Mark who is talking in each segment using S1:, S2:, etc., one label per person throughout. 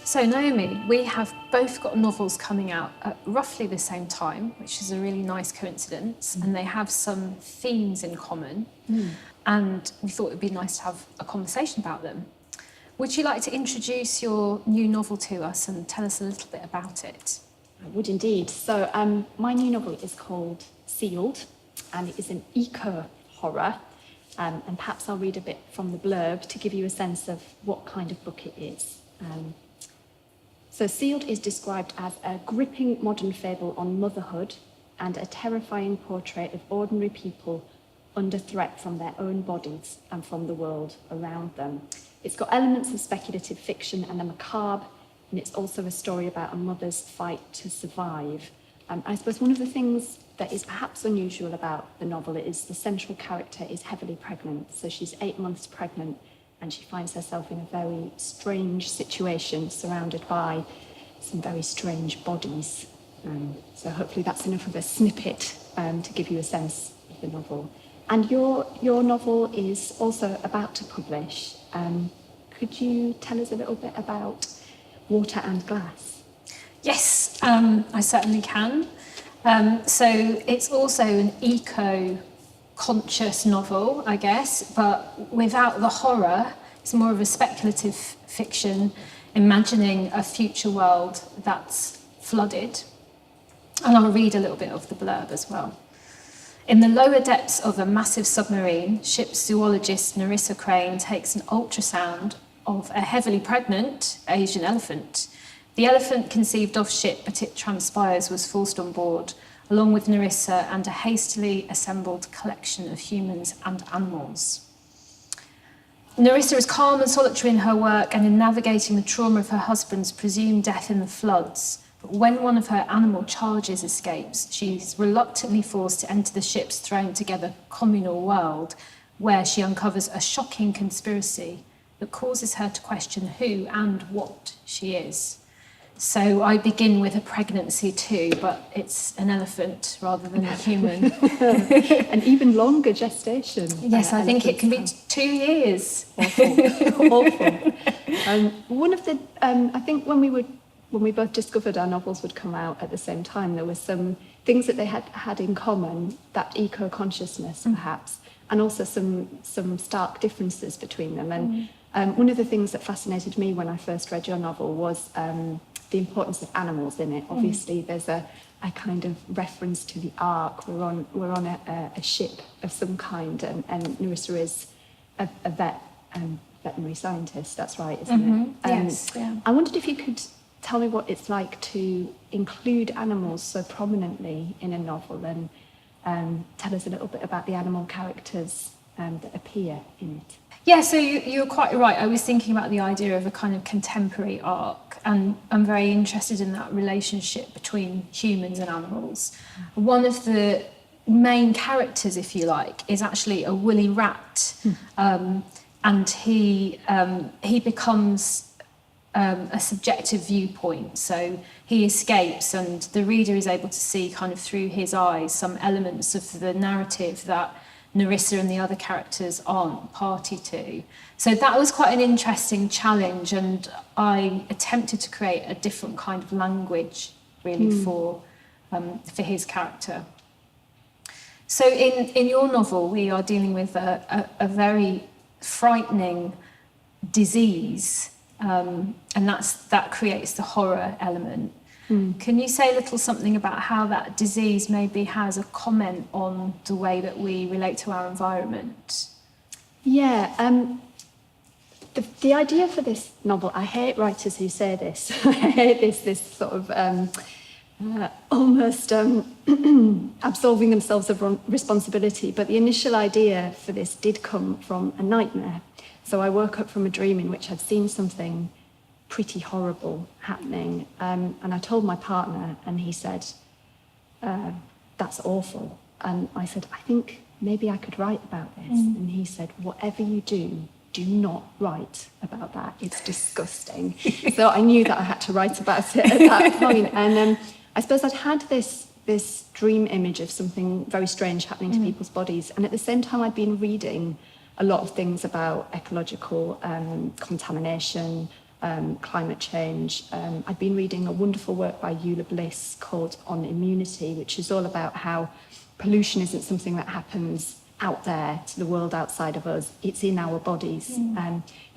S1: So Naomi, we have both got novels coming out at roughly the same time, which is a really nice coincidence, and they have some themes in common, and we thought it would be nice to have a conversation about them. Would you like to introduce your new novel to us and tell us a little bit about it?
S2: I would indeed. So my new novel is called Sealed, and it is an eco-horror, and perhaps I'll read a bit from the blurb to give you a sense of what kind of book it is. So Sealed is described as a gripping modern fable on motherhood and a terrifying portrait of ordinary people under threat from their own bodies and from the world around them. It's got elements of speculative fiction and the macabre, and it's also a story about a mother's fight to survive. I suppose one of the things that is perhaps unusual about the novel is the central character is heavily pregnant. So she's 8 months pregnant, and she finds herself in a very strange situation, surrounded by some very strange bodies. So hopefully that's enough of a snippet to give you a sense of the novel. And your novel is also about to publish. Could you tell us a little bit about Water and Glass?
S1: Yes, I certainly can. So it's also an eco-conscious novel, I guess, but without the horror. It's more of a speculative fiction, imagining a future world that's flooded. And I'll read a little bit of the blurb as well. In the lower depths of a massive submarine, ship zoologist Narissa Crane takes an ultrasound of a heavily pregnant Asian elephant. The elephant conceived off ship, but it transpires was forced on board, along with Narissa and a hastily assembled collection of humans and animals. Narissa is calm and solitary in her work and in navigating the trauma of her husband's presumed death in the floods. But when one of her animal charges escapes, she's reluctantly forced to enter the ship's thrown together communal world, where she uncovers a shocking conspiracy that causes her to question who and what she is. So I begin with a pregnancy too, but it's an elephant rather than a human.
S2: An even longer gestation.
S1: Yes, I think it can be 2 years.
S2: Awful. Awful. One of the, I think when we both discovered our novels would come out at the same time, there were some things that they had in common, that eco-consciousness perhaps, and also some stark differences between them. And one of the things that fascinated me when I first read your novel was the importance of animals in it. Obviously, there's a kind of reference to the Ark. We're on a ship of some kind, and Narissa is a veterinary scientist. That's right, isn't it?
S1: Yes. Yeah.
S2: I wondered if you could tell me what it's like to include animals so prominently in a novel, and tell us a little bit about the animal characters that appear in it.
S1: Yeah, so you're quite right. I was thinking about the idea of a kind of contemporary arc, and I'm very interested in that relationship between humans and animals. One of the main characters, if you like, is actually a woolly rat, and he becomes a subjective viewpoint. So he escapes, and the reader is able to see kind of through his eyes some elements of the narrative that Narissa and the other characters aren't party to. So that was quite an interesting challenge, and I attempted to create a different kind of language really for his character. So in your novel, we are dealing with a very frightening disease, and that creates the horror element. Can you say a little something about how that disease maybe has a comment on the way that we relate to our environment?
S2: Yeah, the idea for this novel, I hate writers who say this. I hate this sort of almost absolving themselves of responsibility. But the initial idea for this did come from a nightmare. So I woke up from a dream in which I'd seen something pretty horrible happening, and I told my partner, and he said, that's awful. And I said, I think maybe I could write about this. And he said, whatever you do not write about that. It's disgusting. So I knew that I had to write about it at that point. And I suppose I'd had this dream image of something very strange happening to people's bodies, and at the same time I'd been reading a lot of things about ecological contamination, climate change. I've been reading a wonderful work by Eula Bliss called On Immunity, which is all about how pollution isn't something that happens out there to the world outside of us, it's in our bodies.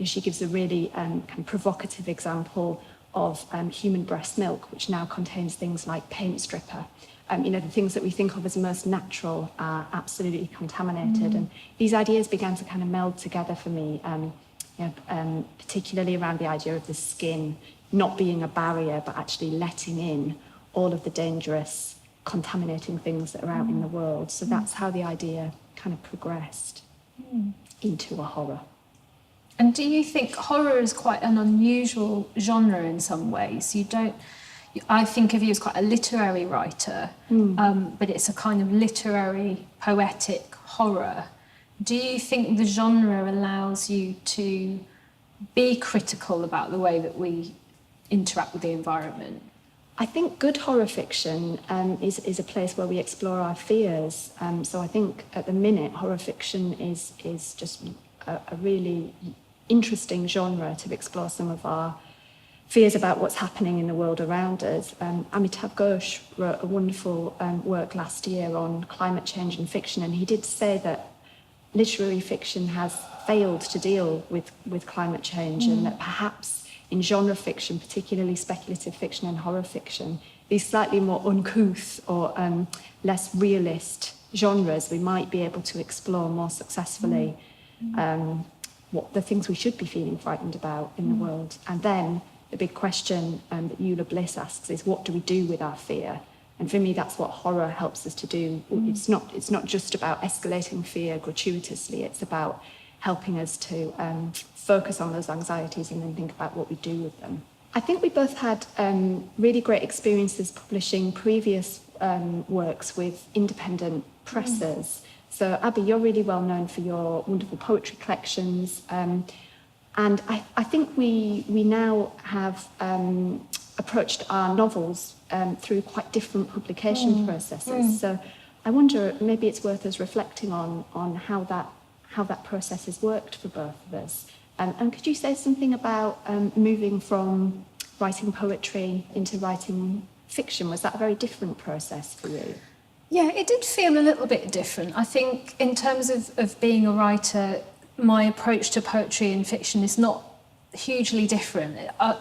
S2: She gives a really kind of provocative example of human breast milk, which now contains things like paint stripper. The things that we think of as most natural are absolutely contaminated. And these ideas began to kind of meld together for me, particularly around the idea of the skin not being a barrier, but actually letting in all of the dangerous, contaminating things that are out in the world. So that's how the idea kind of progressed into a horror.
S1: And do you think horror is quite an unusual genre in some ways? I think of you as quite a literary writer, but it's a kind of literary, poetic horror. Do you think the genre allows you to be critical about the way that we interact with the environment?
S2: I think good horror fiction is a place where we explore our fears. So I think at the minute, horror fiction is just a really interesting genre to explore some of our fears about what's happening in the world around us. Amitav Ghosh wrote a wonderful work last year on climate change and fiction, and he did say that literary fiction has failed to deal with climate change, and that perhaps in genre fiction, particularly speculative fiction and horror fiction, these slightly more uncouth or less realist genres, we might be able to explore more successfully what the things we should be feeling frightened about in the world. And then the big question that Eula Bliss asks is, what do we do with our fear? And for me, that's what horror helps us to do. It's not just about escalating fear gratuitously. It's about helping us to focus on those anxieties and then think about what we do with them. I think we both had really great experiences publishing previous works with independent presses. So, Abby, you're really well known for your wonderful poetry collections. And I think we now have approached our novels through quite different publication processes. So I wonder, maybe it's worth us reflecting on how that process has worked for both of us. And could you say something about moving from writing poetry into writing fiction? Was that a very different process for you?
S1: Yeah, it did feel a little bit different. I think in terms of being a writer, my approach to poetry and fiction is not hugely different.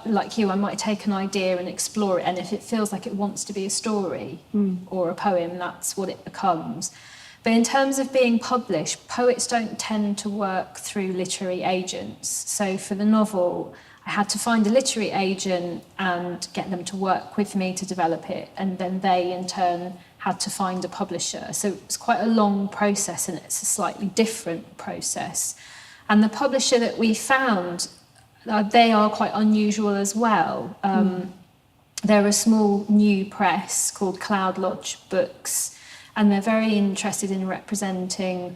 S1: Like you, I might take an idea and explore it, and if it feels like it wants to be a story or a poem, that's what it becomes. But in terms of being published, poets don't tend to work through literary agents. So for the novel, I had to find a literary agent and get them to work with me to develop it, and then they in turn had to find a publisher. So it's quite a long process, and it's a slightly different process. And the publisher that we found, they are quite unusual as well. They're a small new press called Cloud Lodge Books, and they're very interested in representing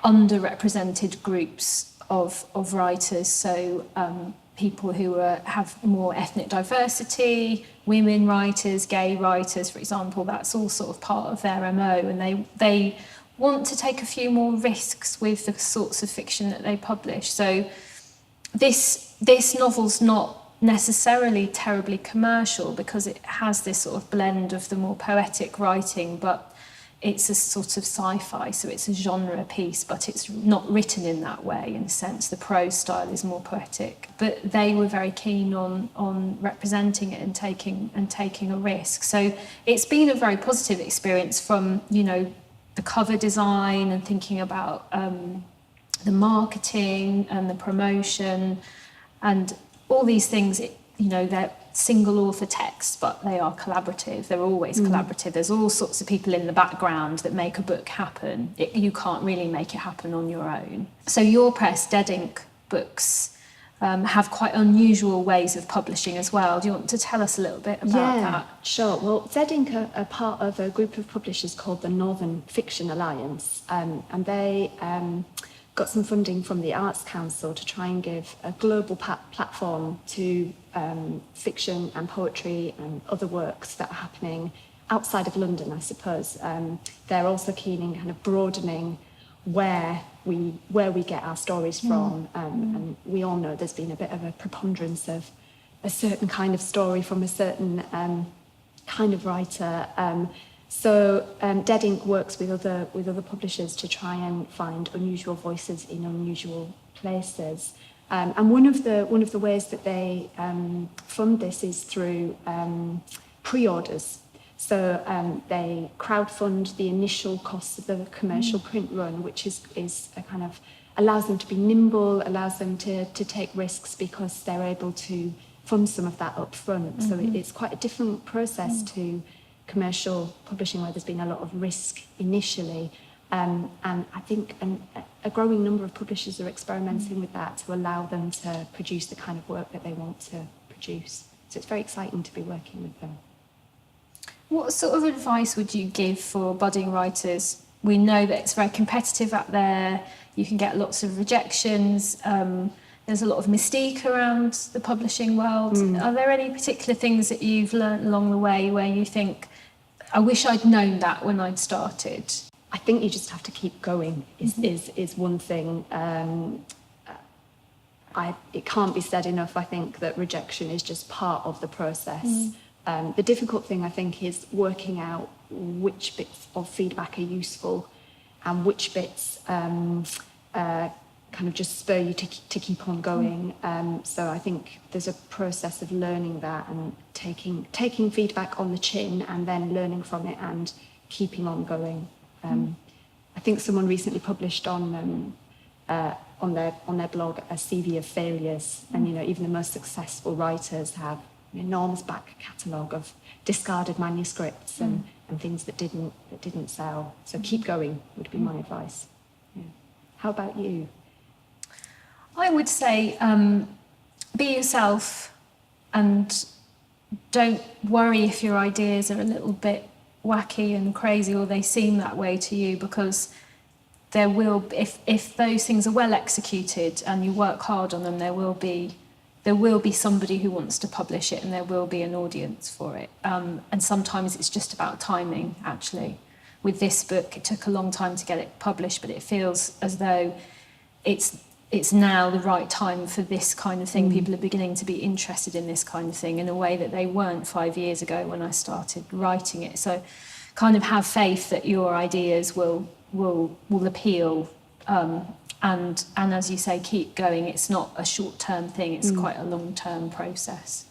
S1: underrepresented groups of writers. So people who have more ethnic diversity, women writers, gay writers, for example, that's all sort of part of their MO, and they want to take a few more risks with the sorts of fiction that they publish. So this novel's not necessarily terribly commercial because it has this sort of blend of the more poetic writing, but it's a sort of sci-fi, so it's a genre piece, but it's not written in that way. In a sense, the prose style is more poetic. But they were very keen on representing it and taking a risk. So it's been a very positive experience from, the cover design and thinking about the marketing and the promotion and all these things. They're single author texts, but they are collaborative. They're always collaborative. There's all sorts of people in the background that make a book happen. You can't really make it happen on your own. So your press, Dead Ink Books, have quite unusual ways of publishing as well. Do you want to tell us a little bit about that?
S2: Sure. Well, Dead Ink are part of a group of publishers called the Northern Fiction Alliance, and they got some funding from the Arts Council to try and give a global platform to fiction and poetry and other works that are happening outside of London, I suppose. They're also keen in kind of broadening where where we get our stories from. And we all know there's been a bit of a preponderance of a certain kind of story from a certain kind of writer. So Dead Ink works with other publishers to try and find unusual voices in unusual places. And one of the ways that they fund this is through pre-orders. So they crowdfund the initial costs of the commercial print run, which is a kind of allows them to be nimble, allows them to take risks because they're able to fund some of that up front. So it's quite a different process to commercial publishing, where there's been a lot of risk initially. And I think a growing number of publishers are experimenting with that to allow them to produce the kind of work that they want to produce. So it's very exciting to be working with them.
S1: What sort of advice would you give for budding writers? We know that it's very competitive out there. You can get lots of rejections. There's a lot of mystique around the publishing world. Are there any particular things that you've learned along the way where you think, I wish I'd known that when I'd started?
S2: I think you just have to keep going is one thing. It can't be said enough, I think, that rejection is just part of the process. The difficult thing, I think, is working out which bits of feedback are useful and which bits kind of just spur you to keep on going. So I think there's a process of learning that and taking feedback on the chin and then learning from it and keeping on going. I think someone recently published on their blog a CV of failures, and even the most successful writers have an enormous back catalogue of discarded manuscripts and things that didn't sell. So keep going would be my advice. Yeah. How about you?
S1: I would say be yourself and don't worry if your ideas are a little bit wacky and crazy or they seem that way to you, because there will, if those things are well executed and you work hard on them, there will be somebody who wants to publish it and there will be an audience for it. And sometimes it's just about timing, actually. With this book, it took a long time to get it published, but it feels as though it's now the right time for this kind of thing. People are beginning to be interested in this kind of thing in a way that they weren't 5 years ago when I started writing it. So kind of have faith that your ideas will appeal. And as you say, keep going. It's not a short-term thing, it's quite a long-term process.